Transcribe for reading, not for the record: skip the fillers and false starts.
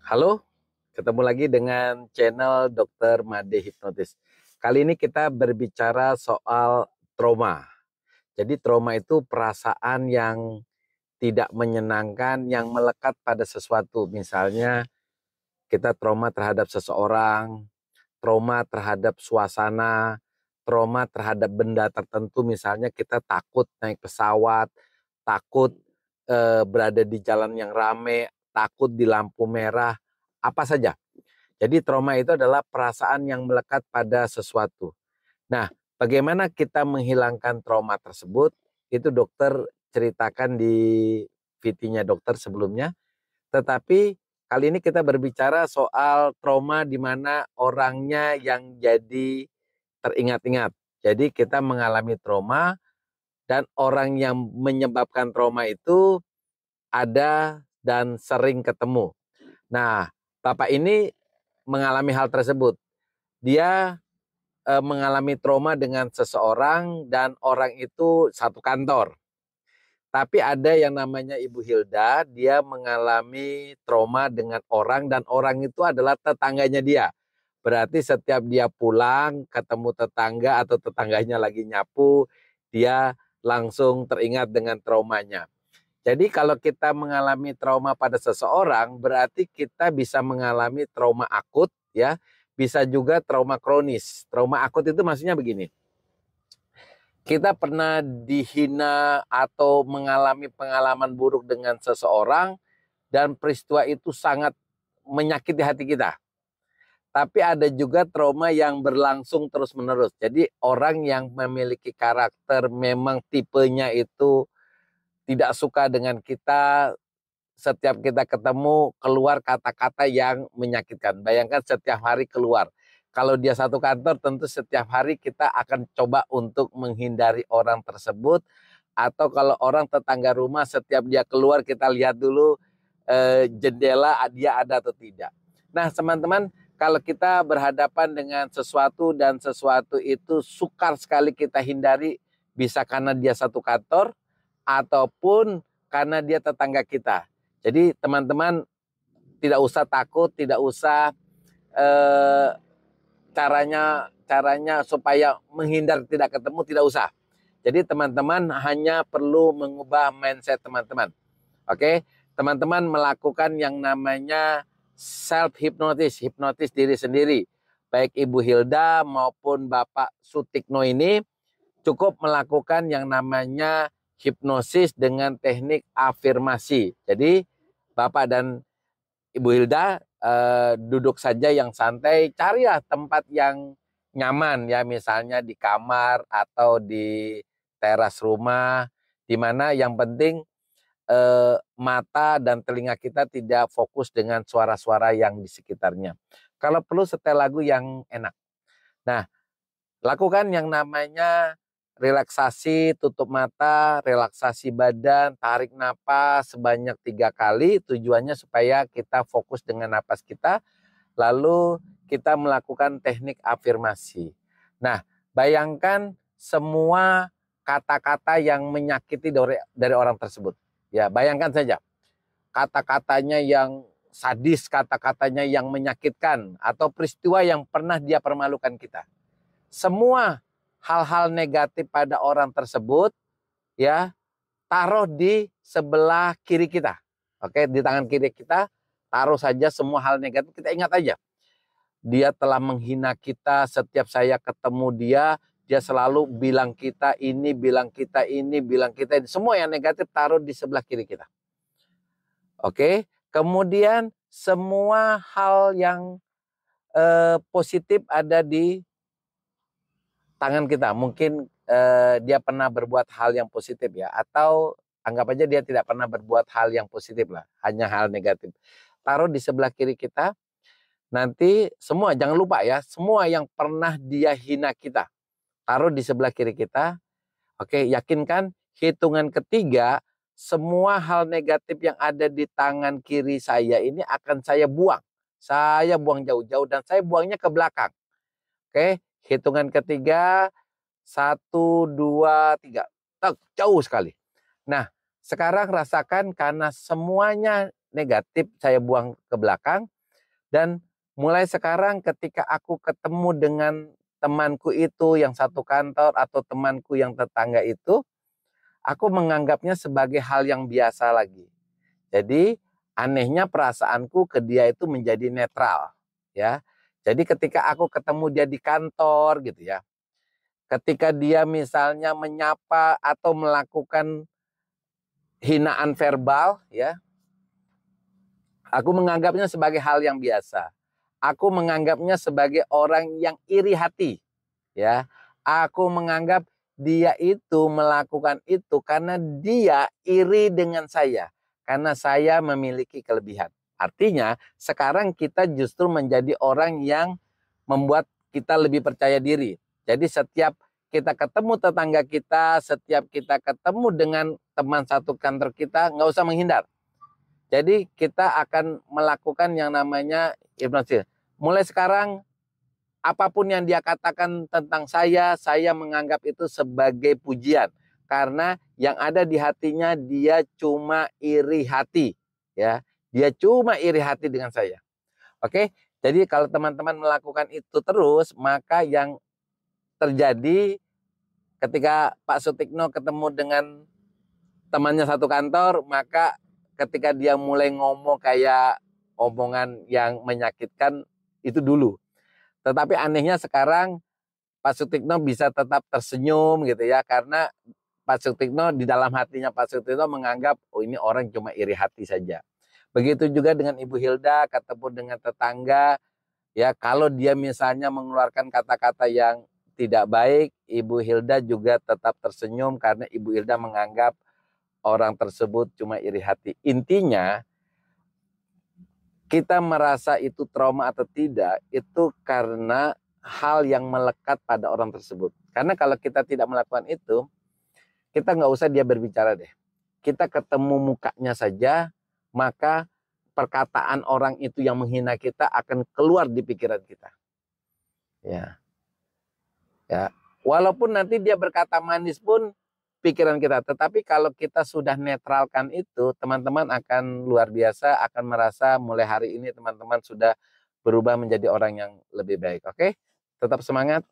Halo, ketemu lagi dengan channel Dr. Made Hipnotis. Kali ini kita berbicara soal trauma. Jadi trauma itu perasaan yang tidak menyenangkan yang melekat pada sesuatu. Misalnya kita trauma terhadap seseorang, trauma terhadap suasana, trauma terhadap benda tertentu. Misalnya kita takut naik pesawat, takut berada di jalan yang rame, takut di lampu merah, apa saja. Jadi trauma itu adalah perasaan yang melekat pada sesuatu. Nah, bagaimana kita menghilangkan trauma tersebut? Itu dokter ceritakan di VT-nya dokter sebelumnya. Tetapi kali ini kita berbicara soal trauma di mana orangnya yang jadi teringat-ingat. Jadi kita mengalami trauma dan orang yang menyebabkan trauma itu ada dan sering ketemu. Nah, Bapak ini mengalami hal tersebut. Dia mengalami trauma dengan seseorang dan orang itu satu kantor. Tapi ada yang namanya Ibu Hilda, dia mengalami trauma dengan orang dan orang itu adalah tetangganya dia. Berarti setiap dia pulang ketemu tetangga atau tetangganya lagi nyapu, dia langsung teringat dengan traumanya. Jadi kalau kita mengalami trauma pada seseorang, berarti kita bisa mengalami trauma akut, ya, bisa juga trauma kronis. Trauma akut itu maksudnya begini, kita pernah dihina atau mengalami pengalaman buruk dengan seseorang dan peristiwa itu sangat menyakiti hati kita. Tapi ada juga trauma yang berlangsung terus-menerus. Jadi orang yang memiliki karakter memang tipenya itu tidak suka dengan kita, setiap kita ketemu keluar kata-kata yang menyakitkan. Bayangkan setiap hari keluar. Kalau dia satu kantor tentu setiap hari kita akan coba untuk menghindari orang tersebut. Atau kalau orang tetangga rumah setiap dia keluar kita lihat dulu jendela dia ada atau tidak. Nah teman-teman, kalau kita berhadapan dengan sesuatu dan sesuatu itu sukar sekali kita hindari, bisa karena dia satu kantor ataupun karena dia tetangga kita. Jadi teman-teman tidak usah takut, tidak usah caranya supaya menghindar tidak ketemu, tidak usah. Jadi teman-teman hanya perlu mengubah mindset teman-teman. Oke, teman-teman melakukan yang namanya self hypnosis, hipnotis diri sendiri. Baik Ibu Hilda maupun Bapak Sutikno ini cukup melakukan yang namanya hipnosis dengan teknik afirmasi. Jadi Bapak dan Ibu Hilda duduk saja yang santai, carilah tempat yang nyaman ya, misalnya di kamar atau di teras rumah, di mana yang penting mata dan telinga kita tidak fokus dengan suara-suara yang di sekitarnya. Kalau perlu setel lagu yang enak. Nah, lakukan yang namanya relaksasi, tutup mata, relaksasi badan, tarik napas sebanyak 3 kali. Tujuannya supaya kita fokus dengan napas kita, lalu kita melakukan teknik afirmasi. Nah, bayangkan semua kata-kata yang menyakiti dari orang tersebut. Ya, bayangkan saja kata-katanya yang sadis, kata-katanya yang menyakitkan, atau peristiwa yang pernah dia permalukan kita. Semua hal-hal negatif pada orang tersebut ya taruh di sebelah kiri kita. Oke, di tangan kiri kita taruh saja semua hal negatif, kita ingat aja. Dia telah menghina kita, setiap saya ketemu dia selalu bilang kita ini, bilang kita ini, bilang kita ini. Semua yang negatif taruh di sebelah kiri kita. Oke, kemudian semua hal yang positif ada di tangan kita. Mungkin dia pernah berbuat hal yang positif ya, atau anggap aja dia tidak pernah berbuat hal yang positif lah, hanya hal negatif. Taruh di sebelah kiri kita. Nanti semua, jangan lupa ya, semua yang pernah dia hina kita, taruh di sebelah kiri kita. Oke, yakinkan hitungan ketiga, semua hal negatif yang ada di tangan kiri saya ini akan saya buang. Saya buang jauh-jauh dan saya buangnya ke belakang. Oke, hitungan ketiga, 1, 2, 3. Tek, jauh sekali. Nah, sekarang rasakan karena semuanya negatif saya buang ke belakang. Dan mulai sekarang ketika aku ketemu dengan temanku itu yang satu kantor atau temanku yang tetangga itu, aku menganggapnya sebagai hal yang biasa lagi. Jadi anehnya perasaanku ke dia itu menjadi netral, ya. Jadi ketika aku ketemu dia di kantor gitu ya, ketika dia misalnya menyapa atau melakukan hinaan verbal ya, aku menganggapnya sebagai hal yang biasa. Aku menganggapnya sebagai orang yang iri hati, ya. Aku menganggap dia itu melakukan itu karena dia iri dengan saya, karena saya memiliki kelebihan. Artinya, sekarang kita justru menjadi orang yang membuat kita lebih percaya diri. Jadi setiap kita ketemu tetangga kita, setiap kita ketemu dengan teman satu kantor kita, nggak usah menghindar. Jadi kita akan melakukan yang namanya hipnosis. Mulai sekarang apapun yang dia katakan tentang saya menganggap itu sebagai pujian. Karena yang ada di hatinya dia cuma iri hati. Ya, dia cuma iri hati dengan saya. Oke, jadi kalau teman-teman melakukan itu terus, maka yang terjadi ketika Pak Sutikno ketemu dengan temannya satu kantor, maka ketika dia mulai ngomong kayak omongan yang menyakitkan, itu dulu. Tetapi anehnya sekarang Pak Sutikno bisa tetap tersenyum gitu ya, karena Pak Sutikno di dalam hatinya Pak Sutikno menganggap oh ini orang cuma iri hati saja. Begitu juga dengan Ibu Hilda ketemu dengan tetangga ya, kalau dia misalnya mengeluarkan kata-kata yang tidak baik, Ibu Hilda juga tetap tersenyum karena Ibu Hilda menganggap orang tersebut cuma iri hati. Intinya kita merasa itu trauma atau tidak itu karena hal yang melekat pada orang tersebut. Karena kalau kita tidak melakukan itu, kita nggak usah dia berbicara deh. Kita ketemu mukanya saja, maka perkataan orang itu yang menghina kita akan keluar di pikiran kita. Ya, ya. Walaupun nanti dia berkata manis pun pikiran kita. Tetapi kalau kita sudah netralkan itu, teman-teman akan luar biasa, akan merasa mulai hari ini teman-teman sudah berubah menjadi orang yang lebih baik. Oke? Tetap semangat.